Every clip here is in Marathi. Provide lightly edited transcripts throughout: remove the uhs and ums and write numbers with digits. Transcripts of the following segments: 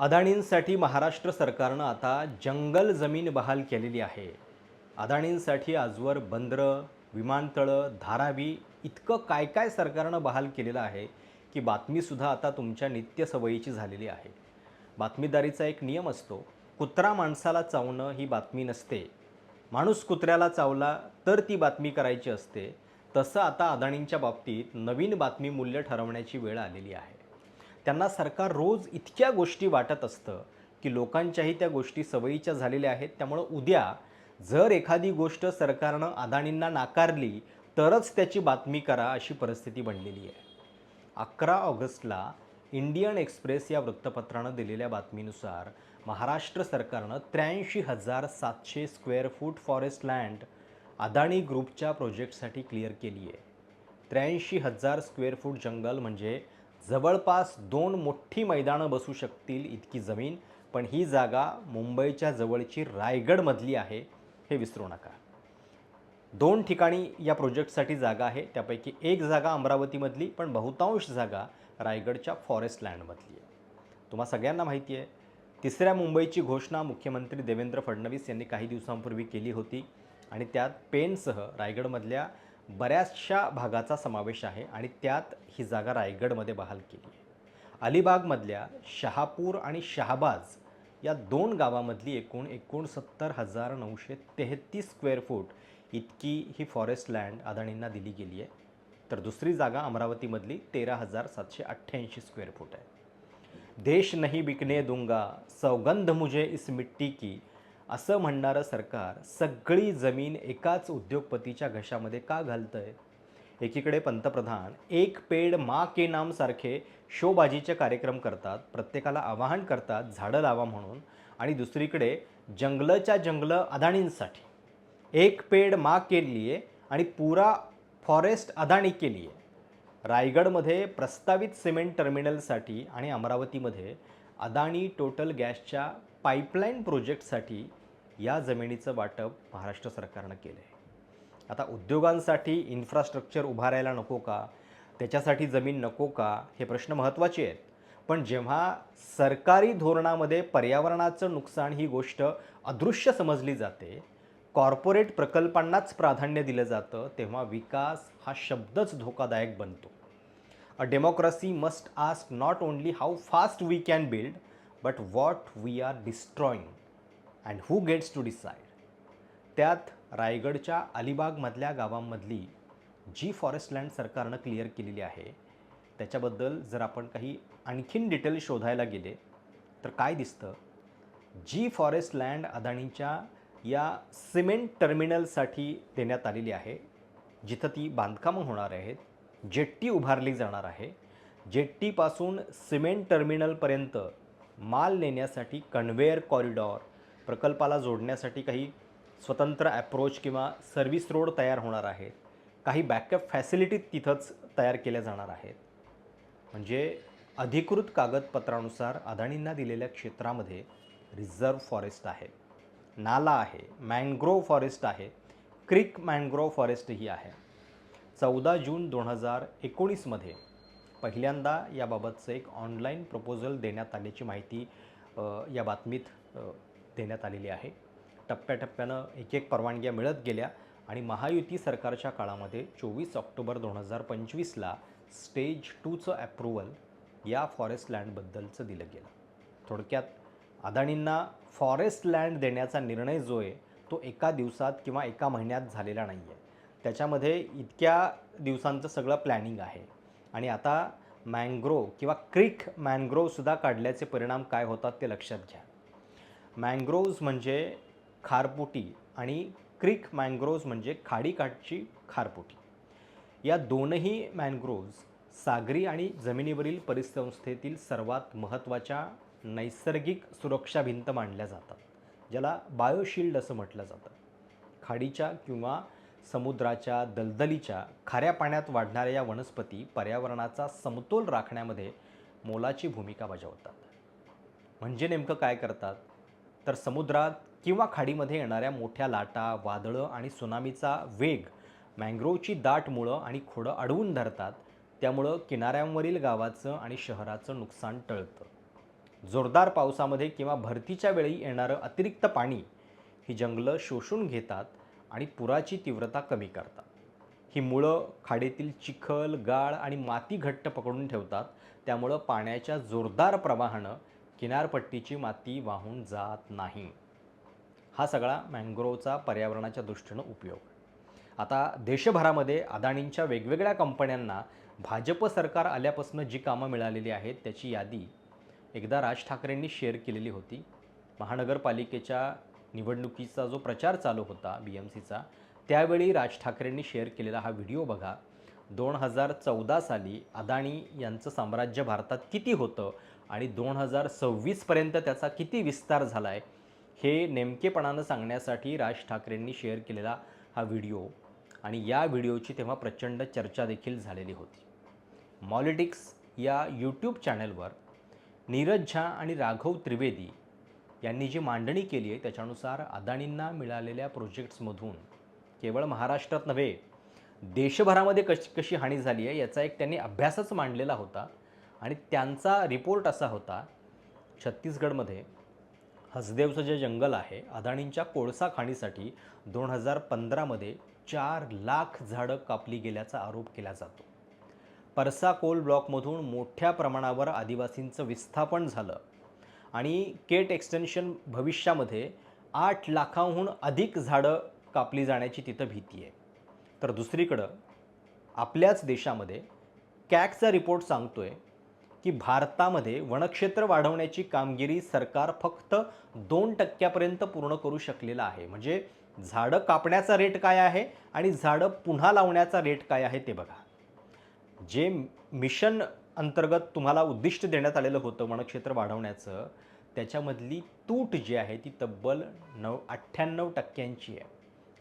अदाणींसाठी महाराष्ट्र सरकारनं आता जंगल जमीन बहाल केलेली आहे. अदाणींसाठी आजवर बंदरं, विमानतळं, धारावी इतकं काय काय सरकारनं बहाल केलेलं आहे की बातमीसुद्धा आता तुमच्या नित्य सवयीची झालेली आहे. बातमीदारीचा एक नियम असतो, कुत्रा माणसाला चावणं ही बातमी नसते. माणूस कुत्र्याला चावला तर ती बातमी करायची असते. तसं आता अदाणींच्या बाबतीत नवीन बातमी मूल्य ठरवण्याची वेळ आलेली आहे. त्यांना सरकार रोज इतक्या गोष्टी वाटत असतं की लोकांच्याही त्या गोष्टी सवयीच्या झालेल्या आहेत. त्यामुळं उद्या जर एखादी गोष्ट सरकारनं अदाणींना नाकारली तरच त्याची बातमी करा अशी परिस्थिती बनलेली आहे. 11 ऑगस्टला इंडियन एक्सप्रेस या वृत्तपत्रानं दिलेल्या बातमीनुसार महाराष्ट्र सरकारनं 83,700 square foot forest land Adani ग्रुपच्या प्रोजेक्टसाठी क्लिअर केली आहे. 83,000 स्क्वेअर फूट जंगल म्हणजे जवळपास 2 मोठी मैदानं बसू शकतील इतकी जमीन. पण ही जागा मुंबईच्या जवळची रायगडमधली आहे, हे विसरू नका. 2 ठिकाणी या प्रोजेक्टसाठी जागा आहे. त्यापैकी एक जागा अमरावतीमधली, पण बहुतांश जागा रायगडच्या फॉरेस्ट लँडमधली आहे. तुम्हा सगळ्यांना माहिती आहे, 3ऱ्या मुंबईची घोषणा मुख्यमंत्री देवेंद्र फडणवीस यांनी काही दिवसांपूर्वी केली होती आणि त्यात पेणसह रायगडमधल्या बऱ्याचशा भागाचा समावेश आहे आणि त्यात ही जागा रायगडमध्ये बहाल केली आहे. अलिबागमधल्या शहापूर आणि शहाबाज या 2 गावामधली एकूण 69,933 स्क्वेअर फूट इतकी ही फॉरेस्ट लँड अदाणींना दिली गेली आहे. तर दुसरी जागा अमरावतीमधली 13,788 स्क्वेअर फूट आहे. देश नहीं बिकने दूंगा, सौगंध मुझे इस मिट्टी की असं म्हणणारं सरकार सगळी जमीन एकाच उद्योगपतीच्या घशामध्ये का घालतंय? एकीकडे पंतप्रधान एक पेड माँ के नाम सारखे शोबाजीचे कार्यक्रम करतात, प्रत्येकाला आवाहन करतात झाडं लावा म्हणून, आणि दुसरीकडे जंगलच्या जंगलं अदाणींसाठी एक पेड माँ के लिए आणि पूरा फॉरेस्ट अदाणी के लिए. रायगडमध्ये प्रस्तावित सिमेंट टर्मिनलसाठी आणि अमरावतीमध्ये अदाणी टोटल गॅसच्या पाईपलाईन प्रोजेक्टसाठी या जमिनीचं वाटप महाराष्ट्र सरकारनं केलं आहे. आता उद्योगांसाठी इन्फ्रास्ट्रक्चर उभारायला नको का, त्याच्यासाठी जमीन नको का, हे प्रश्न महत्त्वाचे आहेत. पण जेव्हा सरकारी धोरणामध्ये पर्यावरणाचं नुकसान ही गोष्ट अदृश्य समजली जाते, कॉर्पोरेट प्रकल्पांनाच प्राधान्य दिलं जातं, तेव्हा विकास हा शब्दच धोकादायक बनतो. A democracy must ask not only how fast we can build, but what we are destroying and who gets to decide. त्यात रायगडच्या अलिबागमधल्या गावांमधली जी फॉरेस्ट लँड सरकारनं क्लिअर केलेली आहे त्याच्याबद्दल जर आपण काही आणखीन डिटेल शोधायला गेले तर काय दिसतं, जी फॉरेस्ट लँड अदाणींच्या या सिमेंट टर्मिनलसाठी देण्यात आलेली आहे, जिथं ती बांधकामं होणार आहेत, जेट्टी उभारली जाणार आहे, जेट्टीपासून सिमेंट टर्मिनलपर्यंत माल नेण्यासाठी कन्व्हेयर कॉरिडॉर, प्रकल्पाला जोडण्यासाठी काही स्वतंत्र ॲप्रोच किंवा सर्व्हिस रोड तयार होणार आहेत, काही बॅकअप फॅसिलिटी तिथंच तयार केल्या जाणार आहेत. म्हणजे अधिकृत कागदपत्रानुसार अदाणींना दिलेल्या क्षेत्रामध्ये रिझर्व्ह फॉरेस्ट आहे, नाला आहे, मॅनग्रोव्ह फॉरेस्ट आहे, क्रिक मॅनग्रोव्ह फॉरेस्टही आहे. 14 जून 2019मध्ये पहिल्यांदा याबाबतचं एक ऑनलाईन प्रपोजल देण्यात आल्याची माहिती या बातमीत देण्यात आलेली आहे. टप्प्याटप्प्यानं एक परवानग्या मिळत गेल्या आणि महायुती सरकारच्या काळामध्ये 24 ऑक्टोबर 2025ला स्टेज 2चं ॲप्रुव्हल या फॉरेस्ट लँडबद्दलचं दिलं गेलं. थोडक्यात अदाणींना फॉरेस्ट लँड देण्याचा निर्णय जो आहे तो एका दिवसात किंवा एका महिन्यात झालेला नाही आहे. त्याच्यामध्ये इतक्या दिवसांचं सगळं प्लॅनिंग आहे. आणि आता मॅनग्रोव्ह किंवा क्रिक मॅनग्रोव्हसुद्धा काढल्याचे परिणाम काय होतात ते लक्षात घ्या. मॅनग्रोव्ज म्हणजे खारपुटी आणि क्रिक मॅनग्रोव्ज म्हणजे खाडीकाठची खारपुटी. या दोनही मॅनग्रोव्ज सागरी आणि जमिनीवरील परिसंस्थेतील सर्वात महत्त्वाच्या नैसर्गिक सुरक्षा भिंत मानल्या जातात, ज्याला बायोशिल्ड असं म्हटलं जातं. खाडीच्या किंवा समुद्राच्या दलदलीच्या खाऱ्या पाण्यात वाढणाऱ्या या वनस्पती पर्यावरणाचा समतोल राखण्यामध्ये मोलाची भूमिका बजावतात. म्हणजे नेमकं काय करतात तर समुद्रात किंवा खाडीमध्ये येणाऱ्या मोठ्या लाटा, वादळं आणि सुनामीचा वेग मॅंग्रोवची दाट मुळं आणि खोडं अडवून धरतात. त्यामुळं किनाऱ्यांवरील गावाचं आणि शहराचं नुकसान टळतं. जोरदार पावसामध्ये किंवा भरतीच्या वेळी येणारं अतिरिक्त पाणी ही जंगलं शोषून घेतात आणि पुराची तीव्रता कमी करतात. ही मुळं खाडीतील चिखल, गाळ आणि माती घट्ट पकडून ठेवतात. त्यामुळं पाण्याच्या जोरदार प्रवाहानं किनारपट्टीची माती वाहून जात नाही. हा सगळा मँग्रोवचा पर्यावरणाच्या दृष्टीनं उपयोग. आता देशभरामध्ये अदानींच्या वेगवेगळ्या कंपन्यांना भाजप सरकार आल्यापासून जी कामं मिळालेली आहेत त्याची यादी एकदा राज ठाकरेंनी शेअर केलेली होती. महानगरपालिकेच्या निवडणुकीचा जो प्रचार चालू होता BMCचा, त्यावेळी राज ठाकरेंनी शेअर केलेला हा व्हिडिओ बघा. 2014 साली अदानी यांचं साम्राज्य भारतात किती होतं आणि 2026पर्यंत त्याचा किती विस्तार झाला आहे हे नेमकेपणानं सांगण्यासाठी राज ठाकरेंनी शेअर केलेला हा व्हिडिओ. आणि या व्हिडिओची तेव्हा प्रचंड चर्चा देखील झालेली होती. मॉलिटिक्स या यूट्यूब चॅनलवर नीरज झा आणि राघव त्रिवेदी यांनी जी मांडणी केली आहे त्याच्यानुसार अदानींना मिळालेल्या प्रोजेक्ट्समधून केवळ महाराष्ट्रात नव्हे देशभरामध्ये कशी हानी झाली आहे याचा एक त्यांनी अभ्यासच मांडलेला होता. आणि त्यांचा रिपोर्ट असा होता, छत्तीसगडमध्ये हसदेवचं जे जंगल आहे अदानींच्या कोळसा खाणीसाठी 2015मध्ये 4 लाख झाडं कापली गेल्याचा आरोप केला जातो. परसा कोल ब्लॉकमधून मोठ्या प्रमाणावर आदिवासींचं विस्थापन झालं आणि केट एक्सटेन्शन भविष्यामध्ये 8 लाखांहून अधिक झाडं कापली जाण्याची तिथं भीती आहे. तर दुसरीकडं आपल्याच देशामध्ये कॅगचा रिपोर्ट सांगतोय की भारतामध्ये वनक्षेत्र वाढवण्याची कामगिरी सरकार फक्त 2% पूर्ण करू शकलेलं आहे. म्हणजे झाडं कापण्याचा रेट काय आहे आणि झाडं पुन्हा लावण्याचा रेट काय आहे ते बघा. जे मिशन अंतर्गत तुम्हाला उद्दिष्ट देण्यात आलेलं होतं वनक्षेत्र वाढवण्याचं, त्याच्यामधली तूट जी आहे ती तब्बल 98% आहे.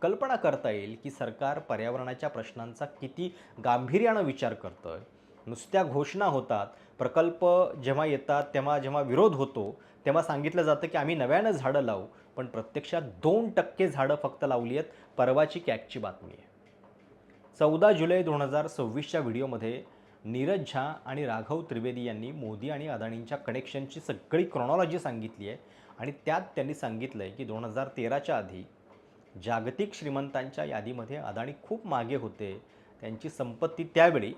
कल्पना करता येईल की सरकार पर्यावरणाच्या प्रश्नांचा किती गांभीर्यानं विचार करतं. नुसत्या घोषणा होतात, प्रकल्प जेव्हा येतात जेव्हा विरोध होतो तेव्हा सांगितलं जातं की आम्ही नव्यानं झाडं लावू, पण प्रत्यक्षात 2% झाडं फक्त लावली आहेत. परवाची कॅगची बातमी आहे. 14 जुलै 2026च्या व्हिडिओमध्ये नीरज झा आणि राघव त्रिवेदी यांनी मोदी आणि अदानींच्या कनेक्शनची सगळी क्रोनॉलॉजी सांगितली आहे. आणि त्यात त्यांनी सांगितलं आहे की 2013च्या आधी जागतिक श्रीमंतांच्या यादीमध्ये अदानी खूप मागे होते. त्यांची संपत्ती त्यावेळी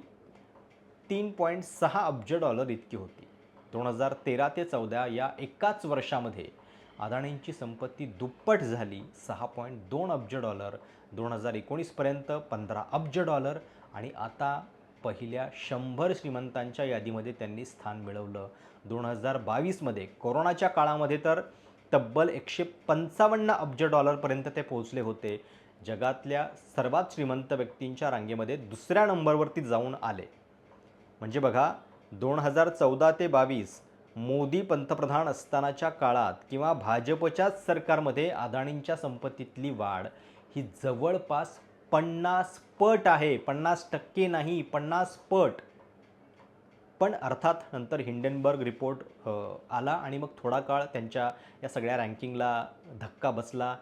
$3.6 अब्ज इतकी होती. 2013 ते 14 या एकाच वर्षामध्ये अदानींची संपत्ती दुप्पट झाली, $6.2 अब्ज. 2019पर्यंत $15 अब्ज आणि आता पहिल्या 100 श्रीमंतांच्या यादीमध्ये त्यांनी स्थान मिळवलं. 2022मध्ये कोरोनाच्या काळामध्ये तर तब्बल $155 अब्ज पर्यंत ते पोहोचले होते. जगातल्या सर्वात श्रीमंत व्यक्तींच्या रांगेमध्ये दुसऱ्या नंबरवरती जाऊन आले. म्हणजे बघा 2014 ते 22 मोदी पंतप्रधान असतानाच्या काळात किंवा भाजपच्याच सरकारमध्ये अदानींच्या संपत्तीतली वाढ ही जवळपास 50 पट आहे. 50% नाही, 50 पट. पण अर्थात नंतर हिंडनबर्ग रिपोर्ट आला आणि मग थोडा काळ त्यांच्या या सगळ्या रँकिंगला धक्का बसला.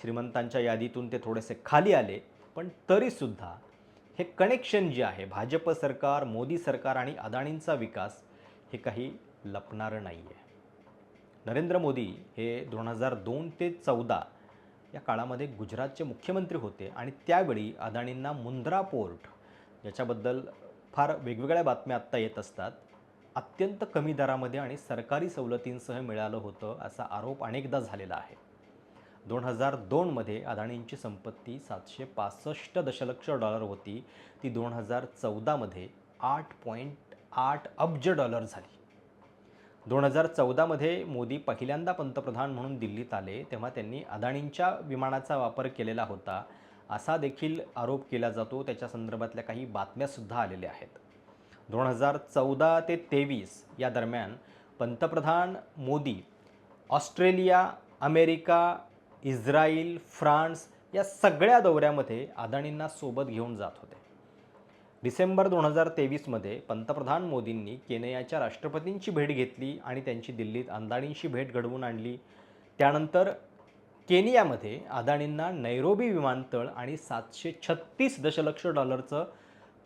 श्रीमंतांच्या यादीतून ते थोडेसे खाली आले. पण तरीसुद्धा हे कनेक्शन जे आहे भाजप सरकार, मोदी सरकार आणि अदानींचा विकास हे काही लपणारं नाही आहे. नरेंद्र मोदी हे 2002 ते 14 या काळामध्ये गुजरातचे मुख्यमंत्री होते आणि त्यावेळी अदानींना मुंद्रा पोर्ट, ज्याच्याबद्दल फार वेगवेगळ्या बातम्या आत्ता येत असतात, अत्यंत कमी दरामध्ये आणि सरकारी सवलतींसह मिळालं होतं असा आरोप अनेकदा झालेला आहे. 2002मध्ये अदानींची संपत्ती $765 दशलक्ष होती. ती 2014मध्ये $8.8 अब्ज झाली. 2014मध्ये मोदी पहिल्यांदा पंतप्रधान म्हणून दिल्लीत आले तेव्हा त्यांनी अदानींच्या विमानाचा वापर केलेला होता असा देखील आरोप केला जातो. त्याच्या संदर्भातल्या काही बातम्यासुद्धा आलेल्या आहेत. 2014 ते 23 या दरम्यान पंतप्रधान Modi Australia, America, Israel, France या सगळ्या दौऱ्यामध्ये अदानींना सोबत घेऊन जात होते. डिसेंबर 2023मध्ये पंतप्रधान मोदींनी केनियाच्या राष्ट्रपतींची भेट घेतली आणि त्यांची दिल्लीत अदानींशी भेट घडवून आणली. त्यानंतर केनियामध्ये अदानींना नैरोबी विमानतळ आणि $736 दशलक्ष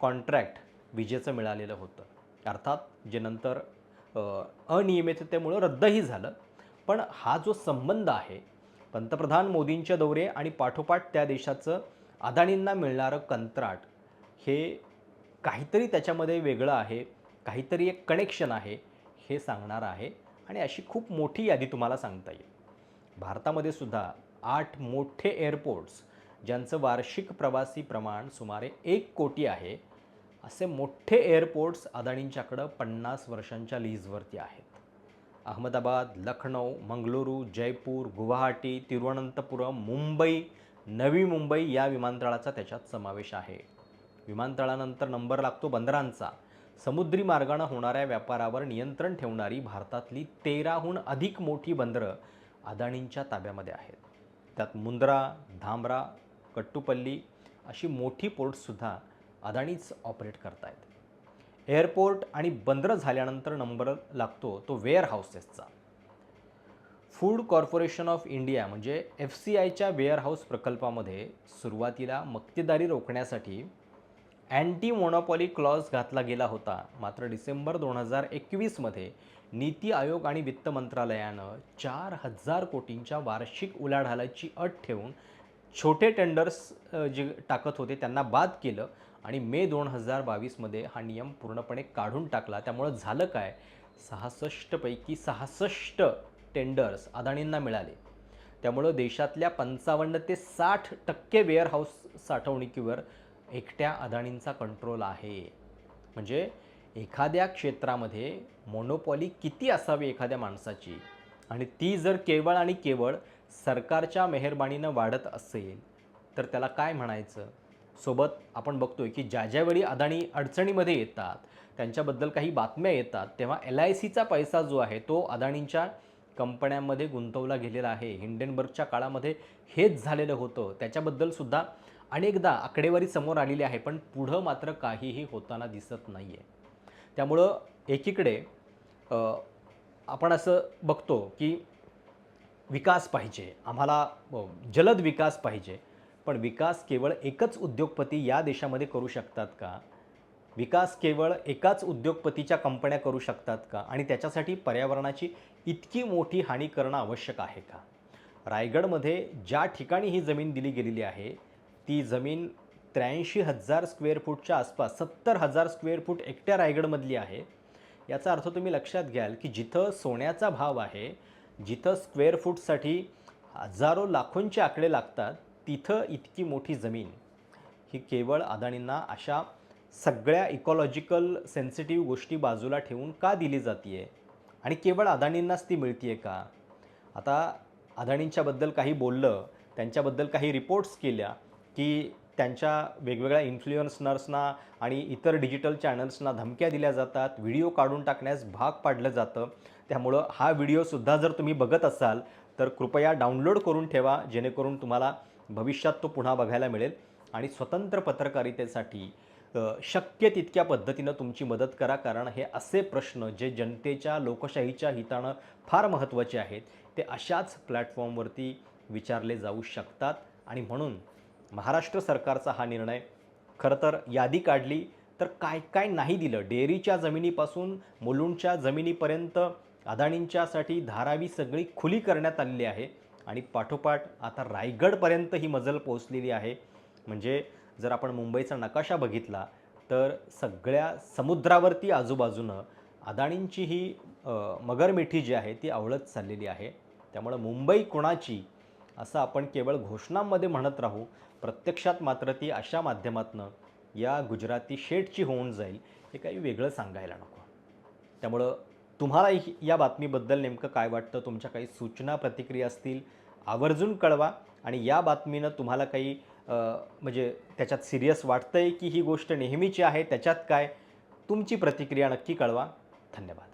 कॉन्ट्रॅक्ट विजेचं मिळालेलं होतं. अर्थात जे नंतर अनियमिततेमुळं रद्दही झालं. पण हा जो संबंध आहे पंतप्रधान मोदींचे दौरे आणि पाठोपाठ त्या देशाचं अदानींना मिळणारं कंत्राट, हे काहीतरी त्याच्यामध्ये वेगळं आहे, काहीतरी एक कनेक्शन आहे, हे सांगणारं आहे. आणि अशी खूप मोठी यादी तुम्हाला सांगता येईल. भारतामध्ये सुद्धा 8 मोठे एअरपोर्ट्स ज्यांचं वार्षिक प्रवासी प्रमाण सुमारे 1 कोटी आहे, असे मोठे एअरपोर्ट्स अदानींच्याकडं 50 वर्षांच्या लीजवरती आहेत. अहमदाबाद, लखनौ, मंगळुरू, जयपूर, गुवाहाटी, तिरुवनंतपुरम, मुंबई, नवी मुंबई या विमानतळाचा त्याच्यात समावेश आहे. विमानतळानंतर नंबर लागतो बंदरांचा. समुद्री मार्गाने होणाऱ्या व्यापारावर नियंत्रण ठेवणारी भारतातली 13हून अधिक मोठी बंदरं अदानींच्या ताब्यामध्ये आहेत. त्यात मुंद्रा, धामरा, कट्टुपल्ली अशी मोठी पोर्ट्ससुद्धा अदानीच ऑपरेट करतायत. एअरपोर्ट आणि बंदरं झाल्यानंतर नंबर लागतो तो वेअरहाऊसेसचा. फूड कॉर्पोरेशन ऑफ इंडिया म्हणजे FCIच्या वेअरहाऊस प्रकल्पामध्ये सुरुवातीला मक्तेदारी रोखण्यासाठी अँटी मोनोपॉली क्लॉज घातला गेला होता. मात्र डिसेंबर 2021मध्ये नीती आयोग आणि वित्त मंत्रालयानं 4,000 कोटींच्या वार्षिक उलाढालाची अट ठेवून छोटे टेंडर्स जे टाकत होते त्यांना बाद केलं आणि मे 2022मध्ये हा नियम पूर्णपणे काढून टाकला. त्यामुळं झालं काय, 66 पैकी 66 टेंडर्स अदानींना मिळाले. त्यामुळं देशातल्या 55 ते 60% वेअरहाऊस साठवणुकीवर एकट्या अदानींचा कंट्रोल आहे. म्हणजे एखाद्या क्षेत्रामध्ये मोनोपॉली किती असावी एखाद्या माणसाची, आणि ती जर केवळ आणि केवळ सरकारच्या मेहरबानीनं वाढत असेल तर त्याला काय म्हणायचं. सोबत आपण बघतोय की ज्यावेळी अदानी अडचणीमध्ये येतात, त्यांच्याबद्दल काही बातम्या येतात, तेव्हा LICचा पैसा जो आहे तो अदानींच्या कंपन्यांमध्ये गुंतवला गेलेला आहे. हिंडेनबर्गच्या काळामध्ये हेच झालेलं होतं. त्याच्याबद्दल सुद्धा अनेकदा आकडेवारी समोर आलेली आहे, पण पुढं मात्र काहीही होताना दिसत नाही आहे. त्यामुळं एकीकडे आपण असं बघतो की विकास पाहिजे, आम्हाला जलद विकास पाहिजे. पण विकास केवळ एकच उद्योगपती या देशामध्ये करू शकतात का? विकास केवळ एकाच उद्योगपतीच्या कंपन्या करू शकतात का? आणि त्याच्यासाठी पर्यावरणाची इतकी मोठी हानी करणं आवश्यक आहे का? रायगडमध्ये ज्या ठिकाणी ही जमीन दिली गेलेली आहे, ती जमीन 83,000 स्क्वेअर फूटच्या आसपास 70,000 स्क्वेअर फूट एकट्या रायगडमधली आहे. याचा अर्थ तुम्ही लक्षात घ्याल की जिथं सोन्याचा भाव आहे, जिथं स्क्वेअर फूटसाठी हजारो लाखोंचे आकडे लागतात, तिथं इतकी मोठी जमीन ही केवळ अदानींना अशा सगळ्या इकॉलॉजिकल सेन्सिटिव्ह गोष्टी बाजूला ठेवून का दिली जाते आहे, आणि केवळ अदानींनाच ती मिळते आहे का? आता अदानींच्याबद्दल काही बोललं, त्यांच्याबद्दल काही रिपोर्ट्स केल्या की त्यांच्या वेगवेगळ्या इन्फ्लुएन्सर्सना आणि इतर डिजिटल चॅनल्सना धमक्या दिल्या जातात, व्हिडिओ काढून टाकण्यास भाग पाडलं जातं. त्यामुळं हा व्हिडिओसुद्धा जर तुम्ही बघत असाल तर कृपया डाउनलोड करून ठेवा, जेणेकरून तुम्हाला भविष्यात तो पुन्हा बघायला मिळेल. आणि स्वतंत्र पत्रकारितेसाठी शक्य तितक्या पद्धतीनं तुमची मदत करा, कारण हे असे प्रश्न जे जनतेच्या लोकशाहीच्या हितानं फार महत्त्वाचे आहेत, ते अशाच प्लॅटफॉर्मवरती विचारले जाऊ शकतात. आणि म्हणून महाराष्ट्र सरकारचा हा निर्णय, खरं तर यादी काढली तर काय काय नाही दिलं, डेअरीच्या जमिनीपासून मुलुंडच्या जमिनीपर्यंत अदानींच्यासाठी धारावी सगळी खुली करण्यात आलेली आहे. आणि पाठोपाठ आता रायगडपर्यंत ही मजल पोहोचलेली आहे. म्हणजे जर आपण मुंबईचा नकाशा बघितला तर सगळ्या समुद्रावरती आजूबाजूनं अदानींची ही मगरमिठी जी आहे ती आवळत चाललेली आहे. त्यामुळं मुंबई कोणाची असं आपण केवळ घोषणांमध्ये म्हणत राहू, प्रत्यक्षात मात्र ती अशा माध्यमातनं या गुजराती शेठची होऊन जाईल, हे काही वेगळं सांगायला नको. त्यामुळं तुम्हाला या बातमीबद्दल नेमकं काय वाटतं, तुमच्या काही सूचना प्रतिक्रिया असतील आवर्जून कळवा. आणि या बातमीनं तुम्हाला काही म्हणजे त्याच्यात सिरियस वाटतंय की ही गोष्ट नेहमीची आहे, त्याच्यात काय, तुमची प्रतिक्रिया नक्की कळवा. धन्यवाद.